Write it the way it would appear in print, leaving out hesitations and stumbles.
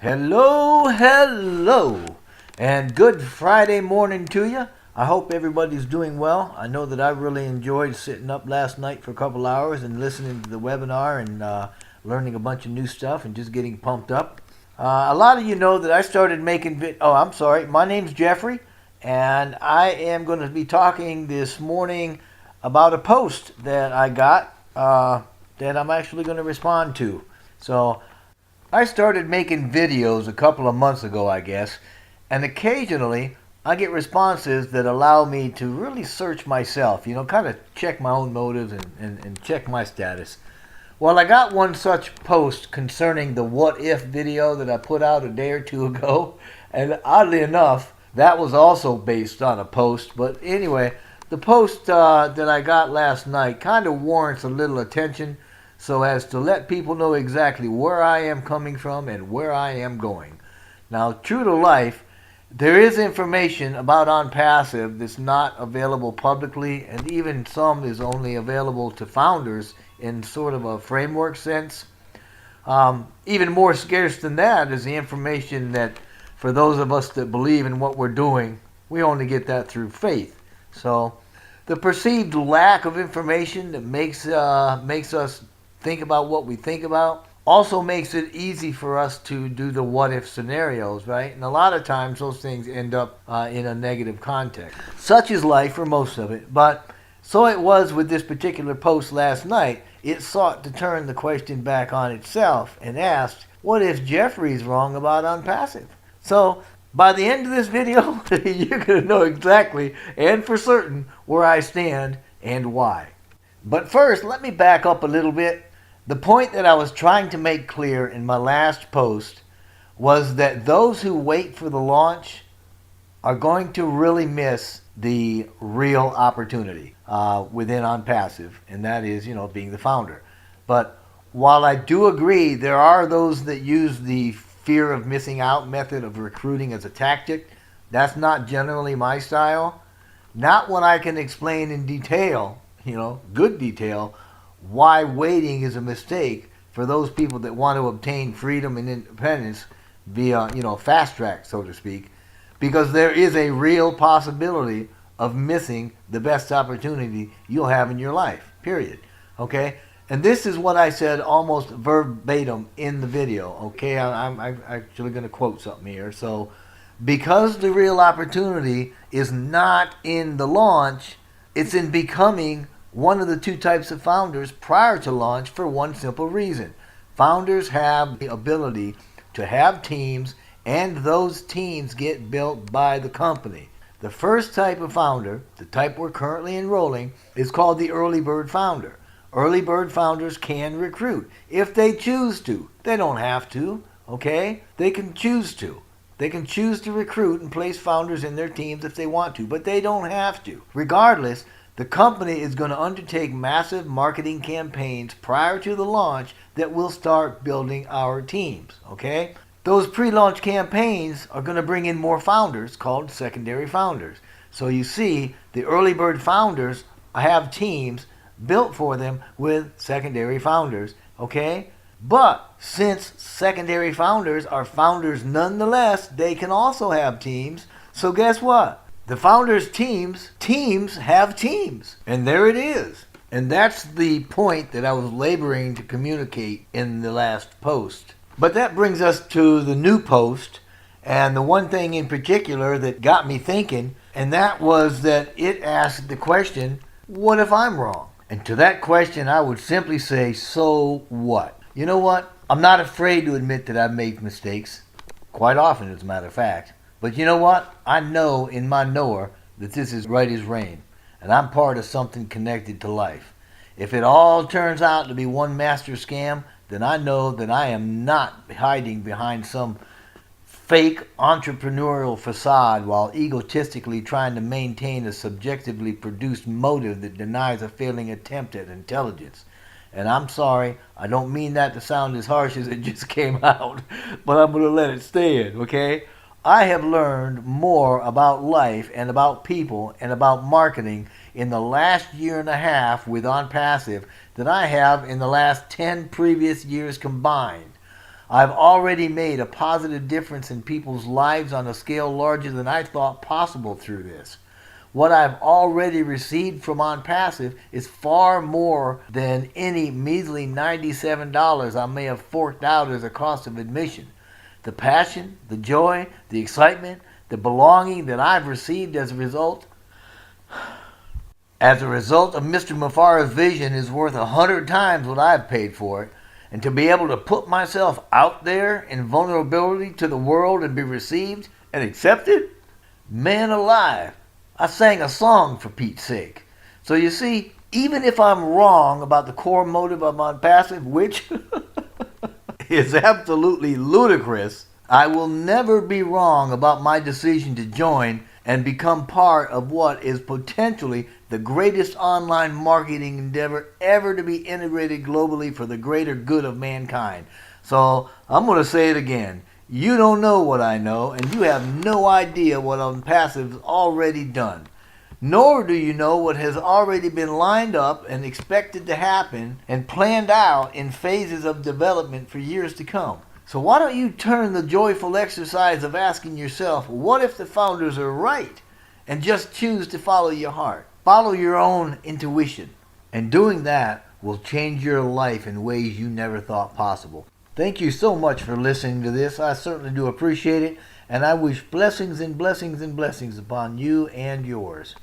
Hello, and good Friday morning to you. I hope everybody's doing well. I know that I really enjoyed sitting up last night for a couple hours and listening to the webinar and learning a bunch of new stuff and just getting pumped up. A lot of you know that I started making my name's Jeffrey, and I am going to be talking this morning about a post that I got that I'm actually going to respond to. So I started making videos a couple of months ago, I guess, and occasionally I get responses that allow me to really search myself, kind of check my own motives and check my status. Well, I got one such post concerning the what if video that I put out a day or two ago, and oddly enough, that was also based on a post. But anyway, the post that I got last night kind of warrants a little attention, so as to let people know exactly where I am coming from and where I am going. Now, true to life, there is information about OnPassive that's not available publicly, and even some is only available to founders in sort of a framework sense. Even more scarce than that is the information that, for those of us that believe in what we're doing, we only get that through faith. So the perceived lack of information that makes us think about what we think about also makes it easy for us to do the what if scenarios, right? And a lot of times those things end up in a negative context. Such is life for most of it, but so it was with this particular post last night. It sought to turn the question back on itself and asked, what if Jeffrey's wrong about OnPassive? So by the end of this video, you're going to know exactly and for certain where I stand and why. But first, let me back up a little bit. The point that I was trying to make clear in my last post was that those who wait for the launch are going to really miss the real opportunity within OnPassive, and that is, being the founder. But while I do agree there are those that use the fear of missing out method of recruiting as a tactic, that's not generally my style. Not when I can explain in detail, good detail, why waiting is a mistake for those people that want to obtain freedom and independence via, fast track, so to speak, because there is a real possibility of missing the best opportunity you'll have in your life, period. Okay? And this is what I said almost verbatim in the video. Okay? I'm actually going to quote something here. So, because the real opportunity is not in the launch, it's in becoming one of the two types of founders prior to launch, for one simple reason. Founders have the ability to have teams, and those teams get built by the company. The first type of founder, the type we're currently enrolling, is called the early bird founder. Early bird founders can recruit if they choose to. They don't have to, okay? They can choose to. They can choose to recruit and place founders in their teams if they want to, but they don't have to. Regardless, the company is going to undertake massive marketing campaigns prior to the launch that will start building our teams, okay? Those pre-launch campaigns are going to bring in more founders called secondary founders. So you see, the early bird founders have teams built for them with secondary founders, okay? But since secondary founders are founders nonetheless, they can also have teams. So guess what? The founders' teams have teams. And there it is. And that's the point that I was laboring to communicate in the last post. But that brings us to the new post, and the one thing in particular that got me thinking, and that was that it asked the question, what if I'm wrong? And to that question, I would simply say, so what? You know what? I'm not afraid to admit that I've made mistakes, quite often as a matter of fact. But you know what? I know in my knower that this is right as rain, and I'm part of something connected to life. If it all turns out to be one master scam, then I know that I am not hiding behind some fake entrepreneurial facade while egotistically trying to maintain a subjectively produced motive that denies a failing attempt at intelligence. And I'm sorry, I don't mean that to sound as harsh as it just came out, but I'm going to let it stay in, okay? I have learned more about life and about people and about marketing in the last year and a half with OnPassive than I have in the last 10 previous years combined. I've already made a positive difference in people's lives on a scale larger than I thought possible through this. What I've already received from OnPassive is far more than any measly $97 I may have forked out as a cost of admission. The passion, the joy, the excitement, the belonging that I've received as a result of Mr. Mufara's vision is worth 100 times what I've paid for it. And to be able to put myself out there in vulnerability to the world and be received and accepted? Man alive, I sang a song for Pete's sake. So you see, even if I'm wrong about the core motive of OnPassive, which is absolutely ludicrous, I will never be wrong about my decision to join and become part of what is potentially the greatest online marketing endeavor ever to be integrated globally for the greater good of mankind. So I'm going to say it again. You don't know what I know, and you have no idea what OnPassive's already done. Nor do you know what has already been lined up and expected to happen and planned out in phases of development for years to come. So why don't you turn the joyful exercise of asking yourself, what if the founders are right? And just choose to follow your heart. Follow your own intuition. And doing that will change your life in ways you never thought possible. Thank you so much for listening to this. I certainly do appreciate it. And I wish blessings and blessings and blessings upon you and yours.